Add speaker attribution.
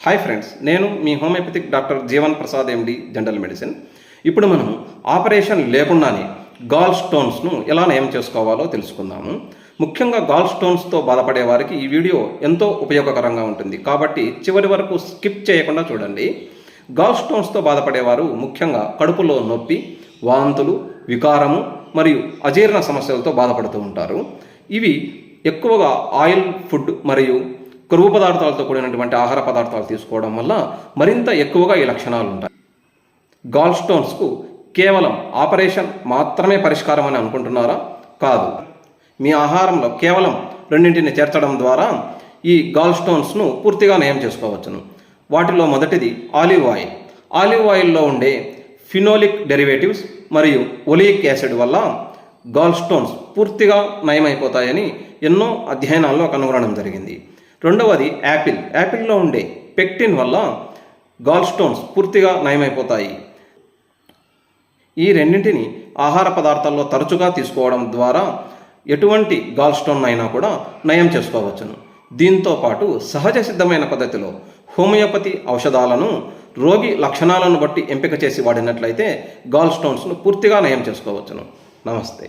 Speaker 1: Hi friends, నేను మీ homeopathic doctor Jeevan Prasad MD general medicine. ఇప్పుడు మనం ఆపరేషన్ లేకుండానే గాల్ స్టోన్స్ను ఎలా నయం చేసుకోవాలో తెలుసుకుందాము. ముఖ్యంగా గాల్ స్టోన్స్తో బాధపడే వారికి ఈ వీడియో ఎంతో ఉపయోగకరంగా ఉంటుంది, కాబట్టి చివరి వరకు స్కిప్ చేయకుండా చూడండి. గాల్ స్టోన్స్తో బాధపడేవారు ముఖ్యంగా కడుపులో నొప్పి, వాంతులు, వికారము మరియు అజీర్ణ సమస్యలతో బాధపడుతూ ఉంటారు. ఇవి ఎక్కువగా ఆయిల్ ఫుడ్ మరియు కొవ్వు పదార్థాలతో కూడినటువంటి ఆహార పదార్థాలు తీసుకోవడం వల్ల మరింత ఎక్కువగా ఈ లక్షణాలు ఉంటాయి. గాల్ స్టోన్స్కు కేవలం ఆపరేషన్ మాత్రమే పరిష్కారం అని అనుకుంటున్నారా? కాదు. మీ ఆహారంలో కేవలం రెండింటిని చేర్చడం ద్వారా ఈ గాల్ స్టోన్స్ను పూర్తిగా నయం చేసుకోవచ్చును. వాటిలో మొదటిది ఆలివ్ ఆయిల్. ఆలివ్ ఆయిల్లో ఉండే ఫినోలిక్ డెరివేటివ్స్ మరియు ఒలియిక్ యాసిడ్ వల్ల గాల్ స్టోన్స్ పూర్తిగా నయమైపోతాయని ఎన్నో అధ్యయనాల్లో కనుగొనడం జరిగింది. రెండవది యాపిల్. యాపిల్లో ఉండే పెక్టిన్ వల్ల గాల్ స్టోన్స్ పూర్తిగా నయమైపోతాయి. ఈ రెండింటిని ఆహార పదార్థాల్లో తరచుగా తీసుకోవడం ద్వారా ఎటువంటి గాల్ స్టోన్ అయినా కూడా నయం చేసుకోవచ్చును. దీంతో పాటు సహజ సిద్ధమైన పద్ధతిలో హోమియోపతి ఔషధాలను రోగి లక్షణాలను బట్టి ఎంపిక చేసి వాడినట్లయితే గాల్ స్టోన్స్ను పూర్తిగా నయం చేసుకోవచ్చును. నమస్తే.